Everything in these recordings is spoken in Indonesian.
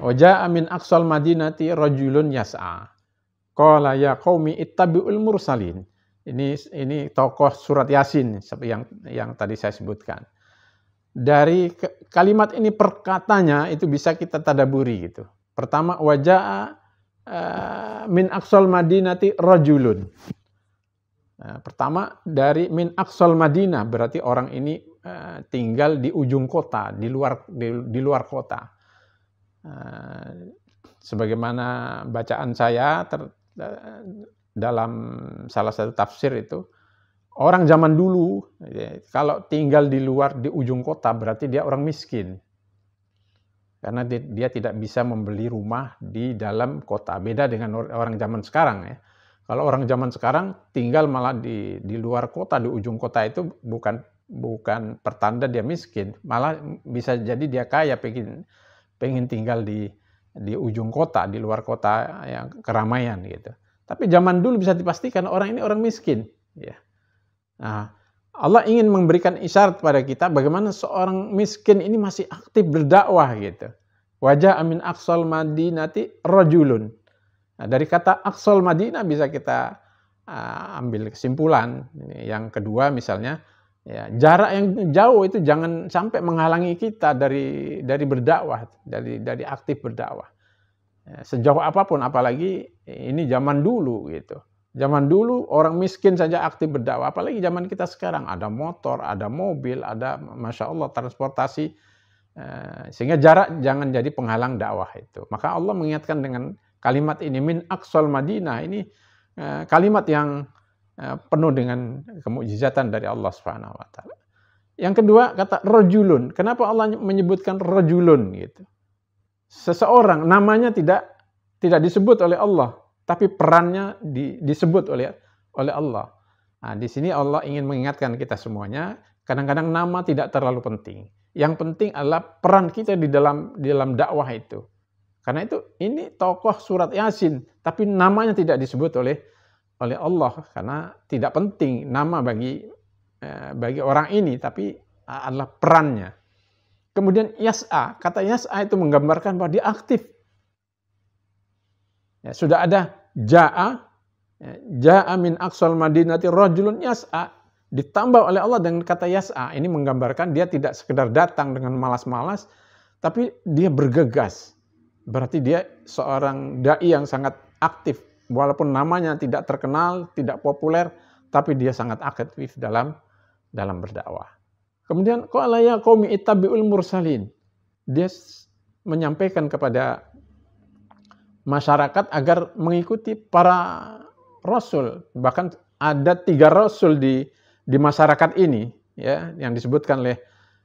Waja'a min aqsal madinati rajulun yas'a. Qala ya qaumi ittabi'ul mursalin. Ini tokoh surat Yasin seperti yang tadi saya sebutkan. Dari kalimat ini perkatanya itu bisa kita tadaburi gitu. Pertama, waja'a min aqsal madinati rajulun. Nah, pertama dari min aqsal Madinah berarti orang ini tinggal di ujung kota, di luar kota. Sebagaimana bacaan saya dalam salah satu tafsir itu, orang zaman dulu kalau tinggal di ujung kota berarti dia orang miskin. Karena dia tidak bisa membeli rumah di dalam kota. Beda dengan orang zaman sekarang ya. Kalau orang zaman sekarang tinggal malah di luar kota, di ujung kota itu bukan pertanda dia miskin, malah bisa jadi dia kaya, pengen tinggal di ujung kota, di luar kota yang keramaian gitu. Tapi zaman dulu bisa dipastikan orang ini orang miskin. Ya. Nah, Allah ingin memberikan isyarat pada kita bagaimana seorang miskin ini masih aktif berdakwah gitu. Wajah amin aqsal madinati rajulun. Nah, dari kata aqsal Madinah bisa kita ambil kesimpulan. Yang kedua misalnya, ya, jarak yang jauh itu jangan sampai menghalangi kita dari berdakwah, dari aktif berdakwah. Ya, sejauh apapun, apalagi ini zaman dulu gitu. Zaman dulu orang miskin saja aktif berdakwah, apalagi zaman kita sekarang ada motor, ada mobil, ada masya Allah transportasi, sehingga jarak jangan jadi penghalang dakwah itu. Maka Allah mengingatkan dengan kalimat ini min aqsal Madinah, ini kalimat yang penuh dengan kemukjizatan dari Allah Subhanahu wa taala. Yang kedua kata rajulun. Kenapa Allah menyebutkan rajulun gitu? Seseorang namanya tidak disebut oleh Allah, tapi perannya disebut oleh Allah. Nah, di sini Allah ingin mengingatkan kita semuanya, kadang-kadang nama tidak terlalu penting. Yang penting adalah peran kita di dalam dakwah itu. Karena itu ini tokoh surat Yasin, tapi namanya tidak disebut oleh Allah karena tidak penting nama bagi orang ini, tapi adalah perannya. Kemudian yas'a, kata yas'a itu menggambarkan bahwa dia aktif. Ya, sudah ada ja'a min aqsal madinati rajulun yas'a, ditambah oleh Allah dengan kata yas'a. Ini menggambarkan dia tidak sekedar datang dengan malas-malas, tapi dia bergegas. Berarti dia seorang dai yang sangat aktif, walaupun namanya tidak terkenal, tidak populer, tapi dia sangat aktif dalam berdakwah. Kemudian qala ya qaumi ittabi'ul mursalin. Dia menyampaikan kepada masyarakat agar mengikuti para rasul. Bahkan ada 3 rasul di masyarakat ini, ya, yang disebutkan oleh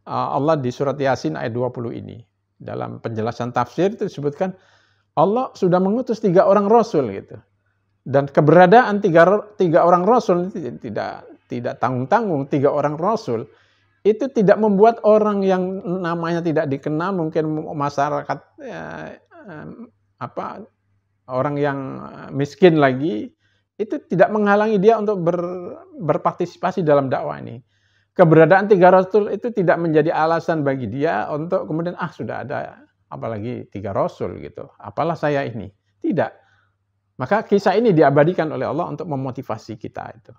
Allah di surat Yasin ayat 20 ini. Dalam penjelasan tafsir itu disebutkan Allah sudah mengutus 3 orang rasul gitu. Dan keberadaan 3 orang rasul itu tidak tanggung-tanggung. 3 orang rasul itu tidak membuat orang yang namanya tidak dikenal, mungkin masyarakat orang yang miskin lagi, itu tidak menghalangi dia untuk berpartisipasi dalam dakwah ini. Keberadaan 3 rasul itu tidak menjadi alasan bagi dia untuk kemudian sudah ada apalagi 3 rasul gitu. Apalah saya ini. Tidak. Maka kisah ini diabadikan oleh Allah untuk memotivasi kita itu.